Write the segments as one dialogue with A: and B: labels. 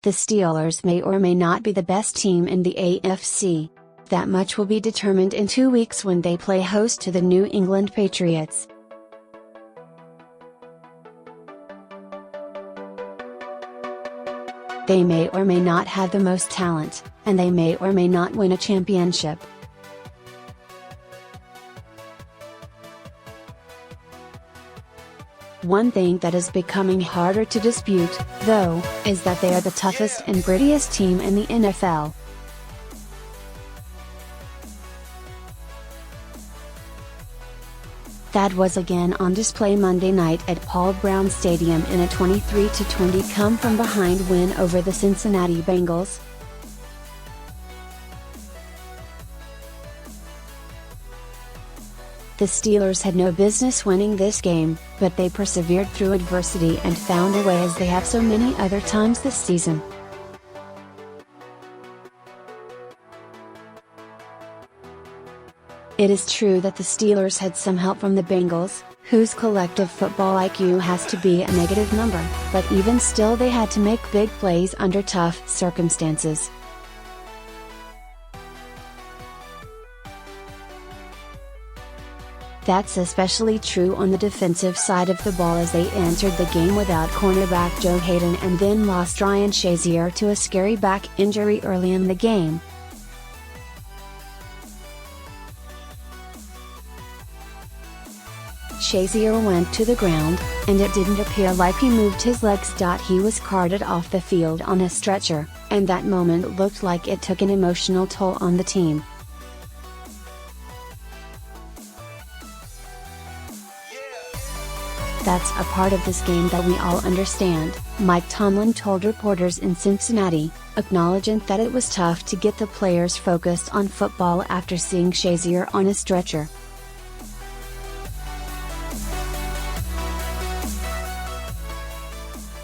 A: The Steelers may or may not be the best team in the AFC. That much will be determined in 2 weeks when they play host to the New England Patriots. They may or may not have the most talent, and they may or may not win a championship. One thing that is becoming harder to dispute, though, is that they are the toughest and grittiest team in the NFL. That was again on display Monday night at Paul Brown Stadium in a 23-20 come-from-behind win over the Cincinnati Bengals. The Steelers had no business winning this game, but they persevered through adversity and found a way as they have so many other times this season. It is true that the Steelers had some help from the Bengals, whose collective football IQ has to be a negative number, but even still they had to make big plays under tough circumstances. That's especially true on the defensive side of the ball as they entered the game without cornerback Joe Hayden and then lost Ryan Shazier to a scary back injury early in the game. Shazier went to the ground, and it didn't appear like he moved his legs. He was carted off the field on a stretcher, and that moment looked like it took an emotional toll on the team. That's a part of this game that we all understand, Mike Tomlin told reporters in Cincinnati, acknowledging that it was tough to get the players focused on football after seeing Shazier on a stretcher.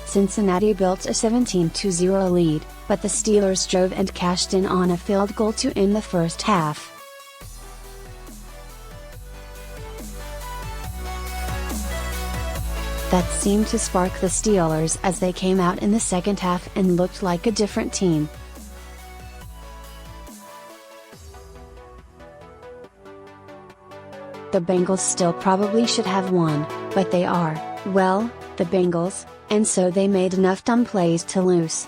A: Cincinnati built a 17-0 lead, but the Steelers drove and cashed in on a field goal to end the first half. That seemed to spark the Steelers as they came out in the second half and looked like a different team. The Bengals still probably should have won, but they are, well, the Bengals, and so they made enough dumb plays to lose.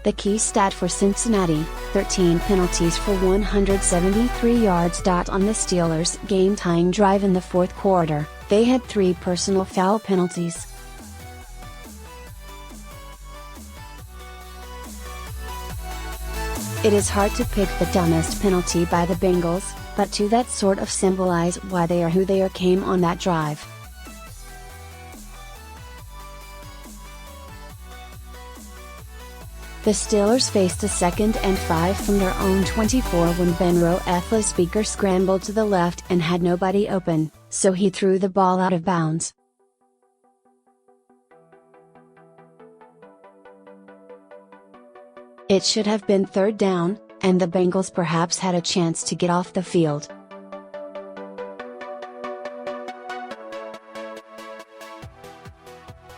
A: The key stat for Cincinnati, 13 penalties for 173 yards. On the Steelers' game-tying drive in the fourth quarter, they had 3 personal foul penalties. It is hard to pick the dumbest penalty by the Bengals, but two that sort of symbolize why they are who they are came on that drive. The Steelers faced a 2nd and 5 from their own 24 when Ben Roethlisberger scrambled to the left and had nobody open, so he threw the ball out of bounds. It should have been 3rd down, and the Bengals perhaps had a chance to get off the field.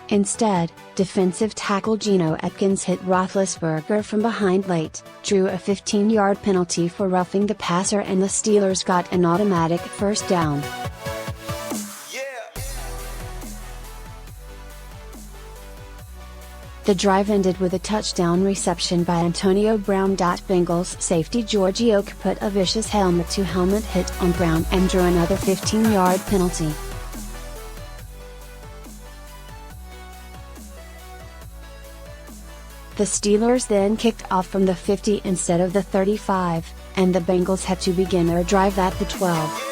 A: Instead, defensive tackle Geno Atkins hit Roethlisberger from behind late, drew a 15-yard penalty for roughing the passer, and the Steelers got an automatic first down. The drive ended with a touchdown reception by Antonio Brown. Bengals safety Georgie Oak put a vicious helmet-to-helmet hit on Brown and drew another 15-yard penalty. The Steelers then kicked off from the 50 instead of the 35, and the Bengals had to begin their drive at the 12.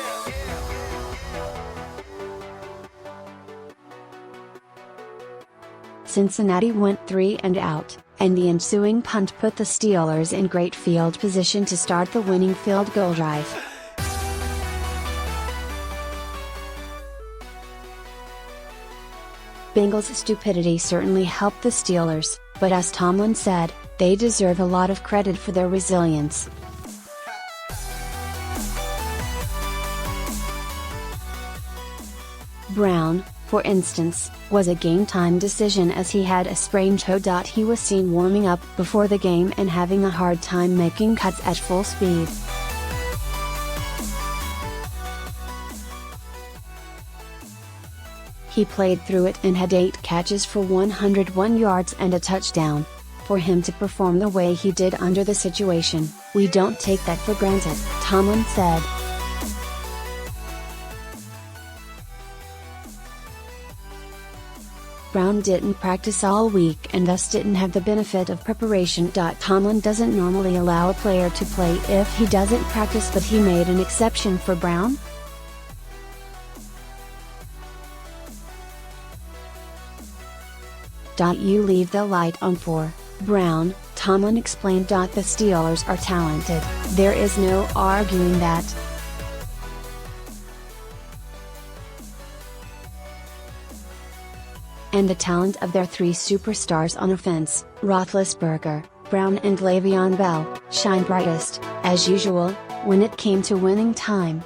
A: Cincinnati went 3 and out, and the ensuing punt put the Steelers in great field position to start the winning field goal drive. Bengals' stupidity certainly helped the Steelers, but as Tomlin said, they deserve a lot of credit for their resilience. Brown, for instance, was a game-time decision as he had a sprained toe. He was seen warming up before the game and having a hard time making cuts at full speed. He played through it and had 8 catches for 101 yards and a touchdown. For him to perform the way he did under the situation, we don't take that for granted, Tomlin said. Brown didn't practice all week and thus didn't have the benefit of preparation. Tomlin doesn't normally allow a player to play if he doesn't practice, but he made an exception for Brown. You leave the light on for Brown, Tomlin explained. The Steelers are talented, there is no arguing that. And the talent of their 3 superstars on offense, Roethlisberger, Brown and Le'Veon Bell, shine brightest, as usual, when it came to winning time.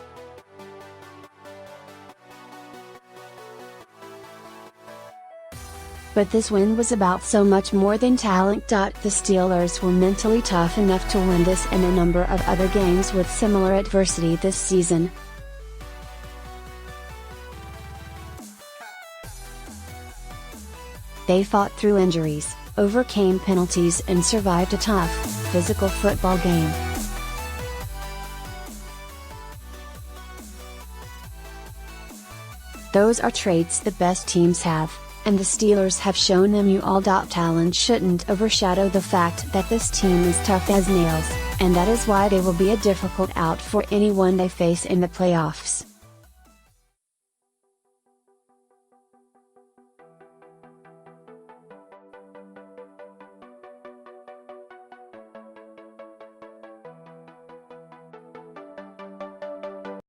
A: But this win was about so much more than talent. The Steelers were mentally tough enough to win this and a number of other games with similar adversity this season. They fought through injuries, overcame penalties and survived a tough, physical football game. Those are traits the best teams have, and the Steelers have shown them you all. Talent shouldn't overshadow the fact that this team is tough as nails, and that is why they will be a difficult out for anyone they face in the playoffs.